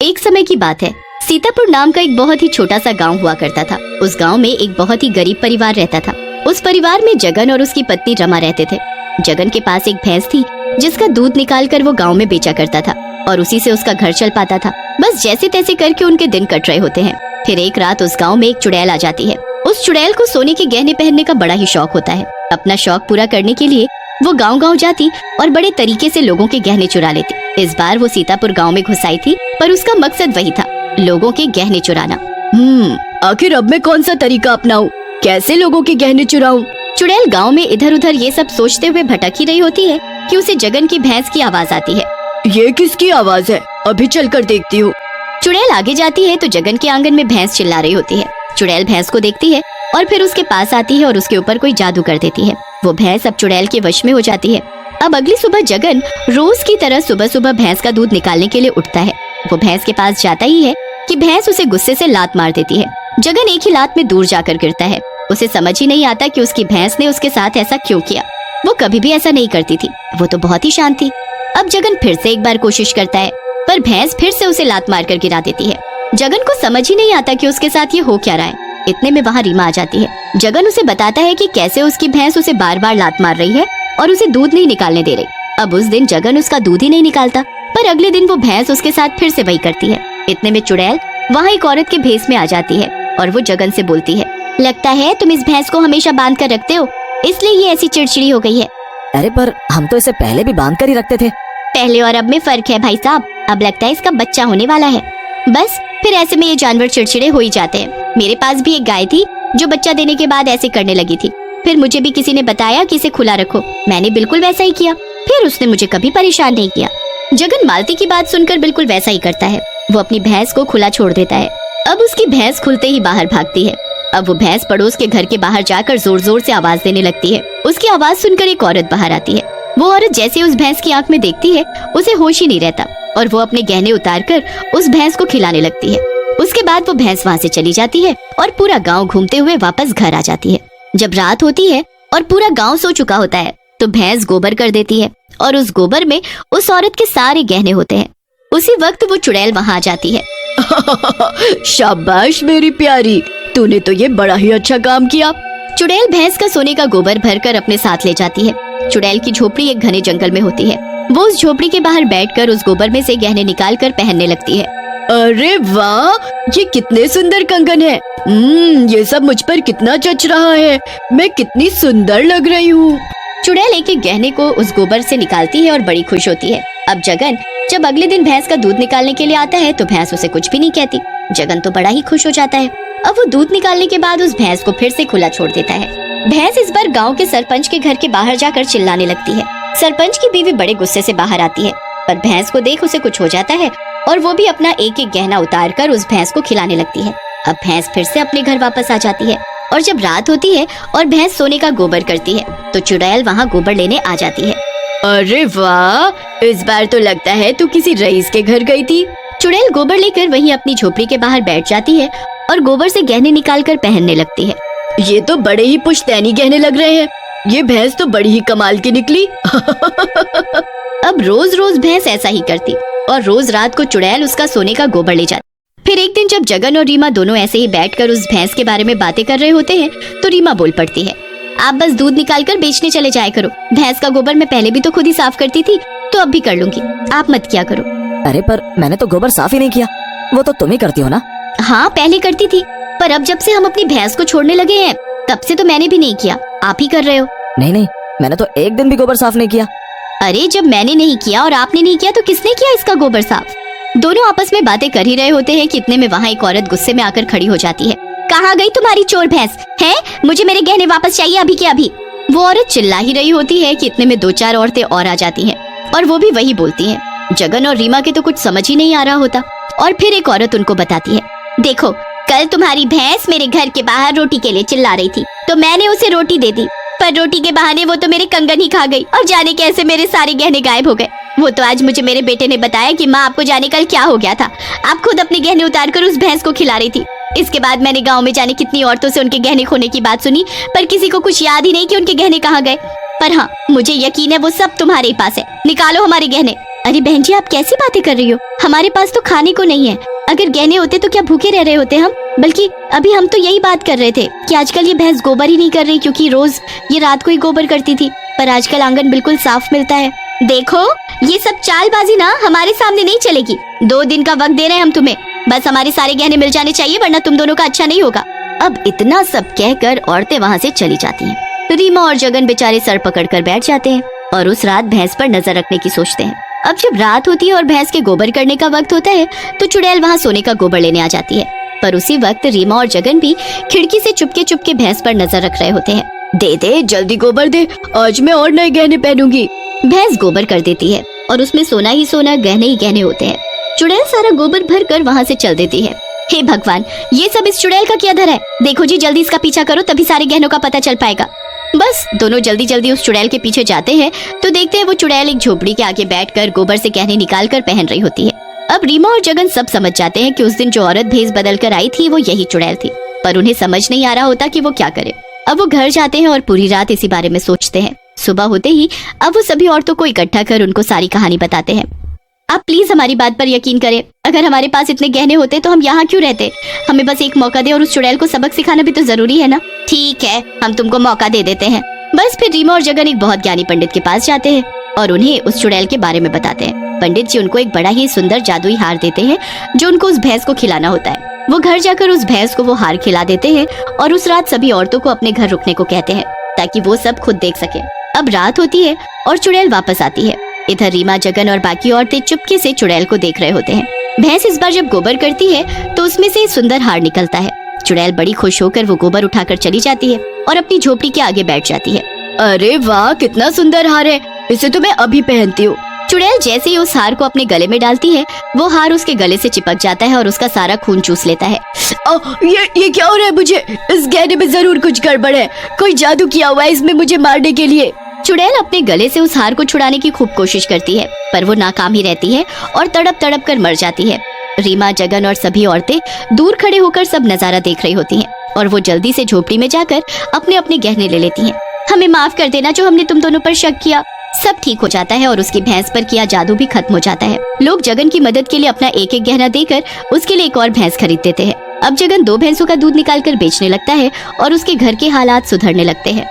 एक समय की बात है। सीतापुर नाम का एक बहुत ही छोटा सा गांव हुआ करता था। उस गांव में एक बहुत ही गरीब परिवार रहता था। उस परिवार में जगन और उसकी पत्नी रमा रहते थे। जगन के पास एक भैंस थी जिसका दूध निकाल कर वो गांव में बेचा करता था और उसी से उसका घर चल पाता था। बस जैसे तैसे करके उनके दिन कट रहे होते हैं। फिर एक रात उस गाँव में एक चुड़ैल आ जाती है। उस चुड़ैल को सोने के गहने पहनने का बड़ा ही शौक होता है। अपना शौक पूरा करने के लिए वो गांव-गांव जाती और बड़े तरीके से लोगों के गहने चुरा लेती। इस बार वो सीतापुर गांव में घुस आई थी, पर उसका मकसद वही था, लोगों के गहने चुराना। आखिर अब मैं कौन सा तरीका अपनाऊं? कैसे लोगों के गहने चुराऊं? चुड़ैल गांव में इधर उधर ये सब सोचते हुए भटक ही रही होती है कि उसे जगन की भैंस की आवाज आती है। ये किसकी आवाज है? अभी चलकर देखती हूँ। चुड़ैल आगे जाती है तो जगन के आंगन में भैंस चिल्ला रही होती है। चुड़ैल भैंस को देखती है और फिर उसके पास आती है और उसके ऊपर कोई जादू कर देती है। वो भैंस अब चुड़ैल के वश में हो जाती है। अब अगली सुबह जगन रोज की तरह सुबह सुबह भैंस का दूध निकालने के लिए उठता है। वो भैंस के पास जाता ही है कि भैंस उसे गुस्से से लात मार देती है। जगन एक ही लात में दूर जाकर गिरता है। उसे समझ ही नहीं आता कि उसकी भैंस ने उसके साथ ऐसा क्यों किया। वो कभी भी ऐसा नहीं करती थी, वो तो बहुत ही शांत थी। अब जगन फिर से एक बार कोशिश करता है, पर भैंस फिर से उसे लात मार कर गिरा देती है। जगन को समझ ही नहीं आता कि उसके साथ ये हो क्या रहा है। इतने में वहाँ रीमा आ जाती है। जगन उसे बताता है कि कैसे उसकी भैंस उसे बार बार लात मार रही है और उसे दूध नहीं निकालने दे रही। अब उस दिन जगन उसका दूध ही नहीं निकालता, पर अगले दिन वो भैंस उसके साथ फिर से वही करती है। इतने में चुड़ैल वहाँ एक औरत के भेष में आ जाती है और वो जगन से बोलती है, लगता है तुम इस भैंस को हमेशा बांध कर रखते हो, इसलिए ये ऐसी चिड़चिड़ी हो गई है। अरे पर हम तो इसे पहले भी बांध कर ही रखते थे। पहले और अब में फर्क है भाई साहब। अब लगता है इसका बच्चा होने वाला है। बस फिर ऐसे में ये जानवर चिड़चिड़े हो ही जाते हैं। मेरे पास भी एक गाय थी जो बच्चा देने के बाद ऐसे करने लगी थी। फिर मुझे भी किसी ने बताया कि इसे खुला रखो, मैंने बिल्कुल वैसा ही किया। फिर उसने मुझे कभी परेशान नहीं किया। जगन मालती की बात सुनकर बिल्कुल वैसा ही करता है। वो अपनी भैंस को खुला छोड़ देता है। अब उसकी भैंस खुलते ही बाहर भागती है। अब वो भैंस पड़ोस के घर के बाहर जाकर जोर जोर से आवाज देने लगती है। उसकी आवाज सुनकर एक औरत बाहर आती है। वो औरत जैसे उस भैंस की आंख में देखती है, उसे होश ही नहीं रहता और वो अपने गहने उतारकर उस भैंस को खिलाने लगती है। उसके बाद वो भैंस वहाँ से चली जाती है और पूरा गांव घूमते हुए वापस घर आ जाती है। जब रात होती है और पूरा गांव सो चुका होता है तो भैंस गोबर कर देती है और उस गोबर में उस औरत के सारे गहने होते हैं। उसी वक्त वो चुड़ैल वहाँ आ जाती है। शाबाश मेरी प्यारी, तूने तो ये बड़ा ही अच्छा काम किया। चुड़ैल भैंस का सोने का गोबर भरकर अपने साथ ले जाती है। चुड़ैल की झोपड़ी एक घने जंगल में होती है। वो उस झोपड़ी के बाहर बैठकर उस गोबर में से गहने निकाल कर पहनने लगती है। अरे वाह, ये कितने सुंदर कंगन है। ये सब मुझ पर कितना जच रहा है। मैं कितनी सुंदर लग रही हूँ। चुड़ैल एक एक गहने को उस गोबर से निकालती है और बड़ी खुश होती है। अब जगन जब अगले दिन भैंस का दूध निकालने के लिए आता है तो भैंस उसे कुछ भी नहीं कहती। जगन तो बड़ा ही खुश हो जाता है। अब वो दूध निकालने के बाद उस भैंस को फिर से खुला छोड़ देता है। भैंस इस बार गांव के सरपंच के घर के बाहर जाकर चिल्लाने लगती है। सरपंच की बीवी बड़े गुस्से से बाहर आती है, पर भैंस को देख उसे कुछ हो जाता है और वो भी अपना एक एक गहना उतार कर उस भैंस को खिलाने लगती है। अब भैंस फिर से अपने घर वापस आ जाती है और जब रात होती है और भैंस सोने का गोबर करती है तो चुड़ैल वहाँ गोबर लेने आ जाती है। अरे वाह, इस बार तो लगता है तू किसी रईस के घर गई थी। चुड़ैल गोबर लेकर वहीं अपनी झोपड़ी के बाहर बैठ जाती है और गोबर से गहने निकालकर पहनने लगती है। ये तो बड़े ही पुश्तैनी गहने लग रहे हैं। ये भैंस तो बड़ी ही कमाल की निकली। अब रोज रोज भैंस ऐसा ही करती और रोज रात को चुड़ैल उसका सोने का गोबर ले जाती। फिर एक दिन जब जगन और रीमा दोनों ऐसे ही बैठकर उस भैंस के बारे में बातें कर रहे होते हैं तो रीमा बोल पड़ती है, आप बस दूध निकाल कर बेचने चले जाया करो। भैंस का गोबर मैं पहले भी तो खुद ही साफ करती थी, तो अब भी कर लूंगी, आप मत किया करो। अरे पर मैंने तो गोबर साफ ही नहीं किया, वो तो तुम ही करती हो ना। हाँ पहले करती थी, पर अब जब से हम अपनी भैंस को छोड़ने लगे हैं तब से तो मैंने भी नहीं किया, आप ही कर रहे हो। नहीं, मैंने तो एक दिन भी गोबर साफ नहीं किया। अरे जब मैंने नहीं किया और आपने नहीं किया तो किसने किया इसका गोबर साफ? दोनों आपस में बातें कर ही रहे होते हैं कि इतने में वहाँ एक औरत गुस्से में आकर खड़ी हो जाती है। कहाँ गई तुम्हारी चोर भैंस है? मुझे मेरे गहने वापस चाहिए अभी के अभी। वो औरत चिल्ला ही रही होती है कि इतने में दो चार औरतें और आ जाती हैं और वो भी वही बोलती हैं। जगन और रीमा के तो कुछ समझ ही नहीं आ रहा होता और फिर एक औरत उनको बताती है, देखो कल तुम्हारी भैंस मेरे घर के बाहर रोटी के लिए चिल्ला रही थी तो मैंने उसे रोटी दे दी, पर रोटी के बहाने वो तो मेरे कंगन ही खा गई और जाने कैसे मेरे सारे गहने गायब हो गए। वो तो आज मुझे मेरे बेटे ने बताया कि माँ आपको जाने कल क्या हो गया था, आप खुद अपने गहने उतार कर उस भैंस को खिला रही थी। इसके बाद मैंने गांव में जाने कितनी औरतों से उनके गहने खोने की बात सुनी, पर किसी को कुछ याद ही नहीं कि उनके गहने कहाँ गए। पर हाँ मुझे यकीन है वो सब तुम्हारे ही पास है, निकालो हमारे गहने। अरे बहन जी, आप कैसी बातें कर रही हो? हमारे पास तो खाने को नहीं है। अगर गहने होते तो क्या भूखे रह रहे होते हम? बल्कि अभी हम तो यही बात कर रहे थे कि आजकल ये भैंस गोबर ही नहीं कर रही, क्योंकि रोज ये रात को ही गोबर करती थी, पर आजकल आंगन बिल्कुल साफ मिलता है। देखो, ये सब चालबाजी ना हमारे सामने नहीं चलेगी। 2 दिन का वक्त दे रहे हैं हम तुम्हें, बस हमारे सारे गहने मिल जाने चाहिए, वरना तुम दोनों का अच्छा नहीं होगा। अब इतना सब कहकर औरतें वहाँ से चली जाती हैं। रीमा और जगन बेचारे सर पकड़कर बैठ जाते हैं और उस रात भैंस पर नजर रखने की सोचते हैं। अब जब रात होती है और भैंस के गोबर करने का वक्त होता है तो चुड़ैल वहाँ सोने का गोबर लेने आ जाती है। पर उसी वक्त रीमा और जगन भी खिड़की से चुपके चुपके भैंस पर नजर रख रहे होते हैं। दे दे, जल्दी गोबर दे, आज मैं और नए गहने पहनूंगी। भैंस गोबर कर देती है और उसमें सोना ही सोना, गहने ही गहने होते हैं। चुड़ैल सारा गोबर भर कर वहाँ से चल देती है। हे भगवान, ये सब इस चुड़ैल का क्या धर है? देखो जी, जल्दी इसका पीछा करो, तभी सारे गहनों का पता चल पाएगा। बस दोनों जल्दी जल्दी उस चुड़ैल के पीछे जाते हैं तो देखते हैं वो चुड़ैल एक झोपड़ी के आगे बैठकर गोबर से गहने निकाल कर पहन रही होती है। अब रीमा और जगन सब समझ जाते हैं कि उस दिन जो औरत भेष बदल कर आई थी वो यही चुड़ैल थी, पर उन्हें समझ नहीं आ रहा होता कि वो क्या करे। अब वो घर जाते हैं और पूरी रात इसी बारे में सोचते हैं। सुबह होते ही अब वो सभी औरतों को इकट्ठा कर उनको सारी कहानी बताते हैं। आप प्लीज हमारी बात पर यकीन करें, अगर हमारे पास इतने गहने होते तो हम यहाँ क्यों रहते? हमें बस एक मौका दे और उस चुड़ैल को सबक सिखाना भी तो जरूरी है ना। ठीक है, हम तुमको मौका दे देते हैं। बस फिर रीमा और जगन एक बहुत ज्ञानी पंडित के पास जाते हैं और उन्हें उस चुड़ैल के बारे में बताते हैं। पंडित जी उनको एक बड़ा ही सुंदर जादुई हार देते हैं जो उनको उस भैंस को खिलाना होता है। वो घर जाकर उस भैंस को वो हार खिला देते हैं और उस रात सभी औरतों को अपने घर रुकने को कहते हैं ताकि वो सब खुद देख सके। अब रात होती है और चुड़ैल वापस आती है। इधर रीमा, जगन और बाकी औरतें चुपके से चुड़ैल को देख रहे होते हैं। भैंस इस बार जब गोबर करती है तो उसमें से सुंदर हार निकलता है। चुड़ैल बड़ी खुश होकर वो गोबर उठाकर चली जाती है और अपनी झोपड़ी के आगे बैठ जाती है। अरे वाह, कितना सुंदर हार है, इसे तो मैं अभी पहनती हूँ। चुड़ैल जैसे ही उस हार को अपने गले में डालती है वो हार उसके गले से चिपक जाता है और उसका सारा खून चूस लेता है। ये क्या हो रहा है? मुझे इस गहने में जरूर कुछ गड़बड़ है, कोई जादू किया हुआ है इसमें मुझे मारने के लिए। चुड़ैल अपने गले से उस हार को छुड़ाने की खूब कोशिश करती है, पर वो नाकाम ही रहती है और तड़प तड़प कर मर जाती है। रीमा, जगन और सभी औरतें दूर खड़े होकर सब नजारा देख रही होती हैं और वो जल्दी से झोपड़ी में जाकर अपने अपने गहने ले लेती हैं। हमें माफ कर देना जो हमने तुम दोनों पर शक किया। सब ठीक हो जाता है और उसकी भैंस पर किया जादू भी खत्म हो जाता है। लोग जगन की मदद के लिए अपना एक एक गहना देकर उसके लिए एक और भैंस खरीद देते हैं। अब जगन 2 भैंसों का दूध निकालकर बेचने लगता है और उसके घर के हालात सुधरने लगते हैं।